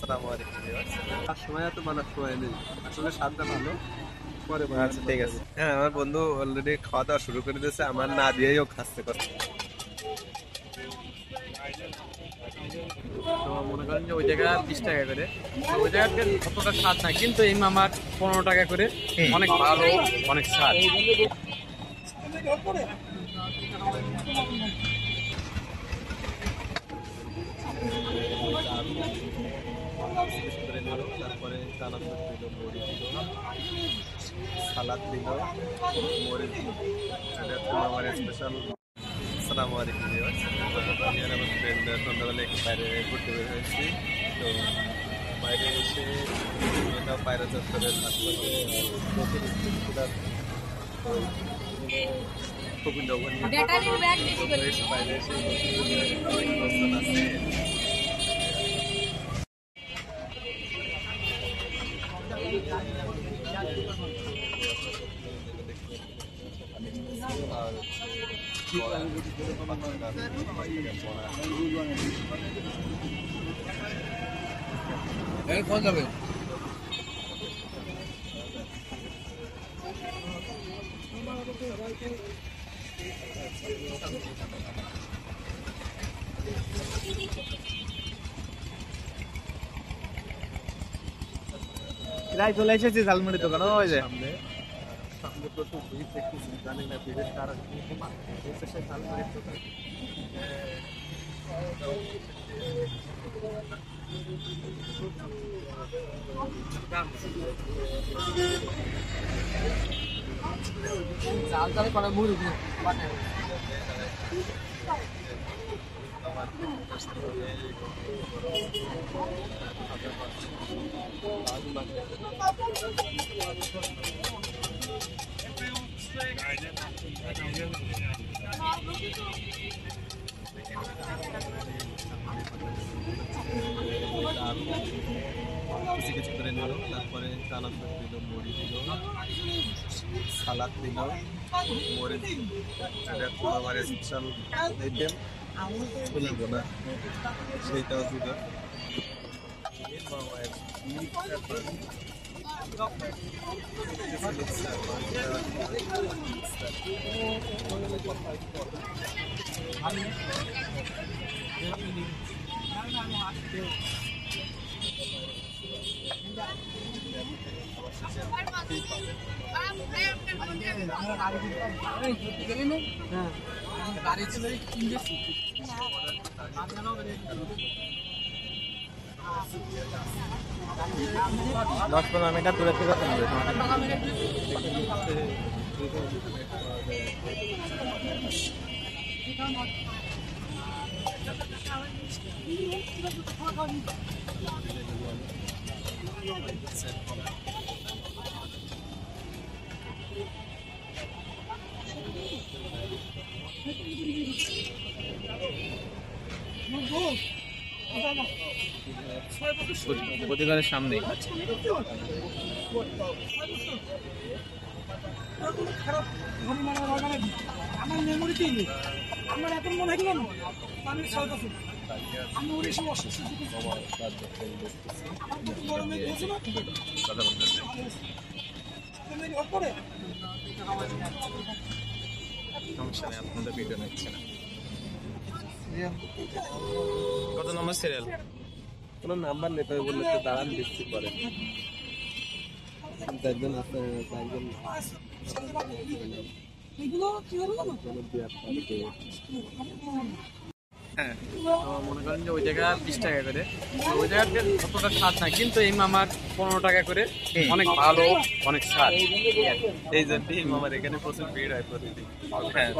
আসসালামু আলাইকুম ভিউয়ার্স। আর সময় এত বলার সময় নেই, আসলে স্বাদটা ভালো। পরে বলা আচ্ছা যাবে। ঠিক আছে। হ্যাঁ, আমার বন্ধু অলরেডি খাওয়া দাওয়া শুরু করে দিয়েছে, আমার না দিয়েই ও খাচ্ছে কথা। তো মনে করেন যে ওই জায়গা 20 টাকা করে, তো ওই জায়গাতে অতটা স্বাদ না, কিন্তু এই মামার 15 টাকা করে অনেক ভালো, অনেক স্বাদ। তারপরে চানাচুর দিল, মুড়ি দিল, সালাদ দিল, মরিচ দিল। এটা হচ্ছে আমার স্পেশাল। আসসালামু আলাইকুম ভিউয়ার্স। আমি আর আমার ফ্রেন্ড সন্ধ্যাবেলা একটু বাইরে ঘুরতে বের হয়েছি। তো বাইরে এসে এটা পায়রা চত্বরের হাসপাতালে খুবই লোভনীয়। বাইরে এসে অবস্থান আছে। আর কোন যাবে? প্রায় চলে এসেছি ঝালমুড়ি দোকান, ওই যে সামনে সামনে প্রচুর ভিড় দেখতেছি, জানি না ভিড়ের কারণ কি। সেই ঝালমুড়ির দোকান। চাল চালে করে মুড়ি দিয়ে বানায়। কিছু কিছু করে নিল, তারপরে চানাচুর দিল, মুড়ি দিল, সালাদ দিল, মরিচ দিল। এটা হচ্ছে আমার স্পেশাল আইটেম, ছোলা বোনা, সেইটাও দিল। দশ 15 মিটার দূরে থেকে কিনবে। প্রতিবারের সামনে আমার মেমোরিতে নেই। আমার এখন মনে হয় না আমি 6 বছর আমি 19 বছর গরমে গেছে না করে সমস্যা নেই, আপনাদের ভিডিও নিচ্ছে না। কত নম্বর সিরিয়াল? কোনো নাম্বার নেই, তবে বললে তো দাঁড়ান দিচ্ছি পরে। চারজন আছে, চারজন এগুলো কি হলো জানো? হ্যাঁ, তো মনে করেন যে ওই জায়গা 20 টাকা করে, তো ওই জায়গাতে অতটা স্বাদ না, কিন্তু এই মামার 15 টাকা করে অনেক ভালো, অনেক স্বাদ। এই জন্যই আমার এখানে প্রচুর ভিড় হয় প্রতিদিন। হ্যাঁ,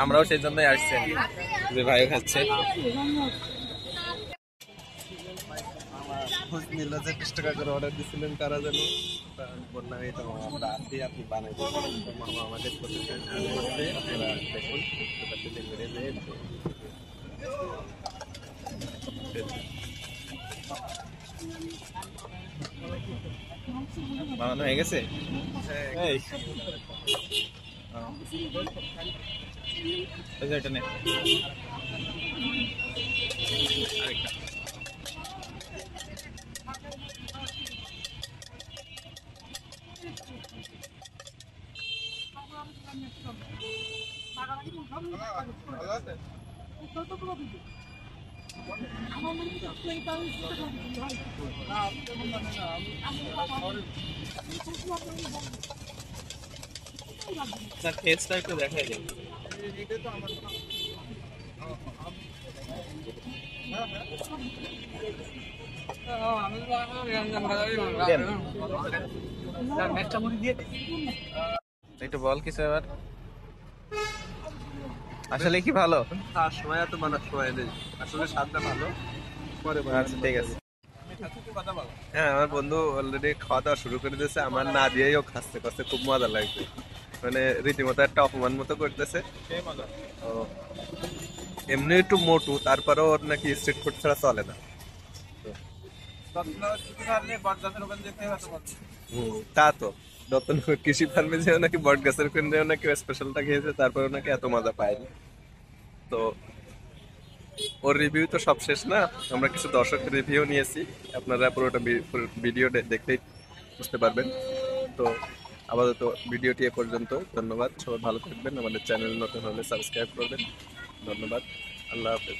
আমরাও সেই জন্যই আসছি, যে ভাই খাচ্ছে। খোঁজ নিল যে 20 টাকা করে অর্ডার দিচ্ছিলেন কারা যেন। তা আমি বললাম এই তো আমরা আসি, আপনি বানাই দেবেন। তো মামা আমাদের প্রতিদিন আপনারা দেখুন, বুঝতে পারছি যে বেড়ে যায়। বানানো হয়ে গেছে। এই ওই যে এটা নে, আরেকটা। আমার মনে হয় এই তার স্যার ফেসটা একটু দেখাই দিন। একটু বল কিছু এবার। আসলে কি ভালো? তার সময় এত মানার সময় নেই, আসলে স্বাদটা ভালো। পরে আচ্ছা ঠিক আছে। হ্যাঁ আমার বন্ধু অলরেডি খাওয়া দাওয়া শুরু করে দিয়েছে, আমার না দিয়েই ও খাচ্ছে, খাচ্ছে খুব মজা লাগছে, মানে রীতিমতো একটা অপমান মতো করতেছে। তো এমনি একটু মোটু, তারপরেও ওর নাকি স্ট্রিট ফুড ছাড়া চলে না। তা তো রতনপুর কৃষি ফার্মে যেও নাকি বট গাছের কেন্দ্রেও নাকি স্পেশালটা খেয়েছে, তারপরেও নাকি এত মজা পায়নি। তো ওর রিভিউ তো সব শেষ না, আমরা কিছু দর্শকের রিভিউ নিয়েছি, আপনারা পুরোটা ভিডিও দেখলেই বুঝতে পারবেন। তো আপাতত ভিডিওটি এ পর্যন্ত, ধন্যবাদ, সবাই ভালো থাকবেন, আমাদের চ্যানেল নতুন হলে সাবস্ক্রাইব করবেন, ধন্যবাদ, আল্লাহ হাফেজ।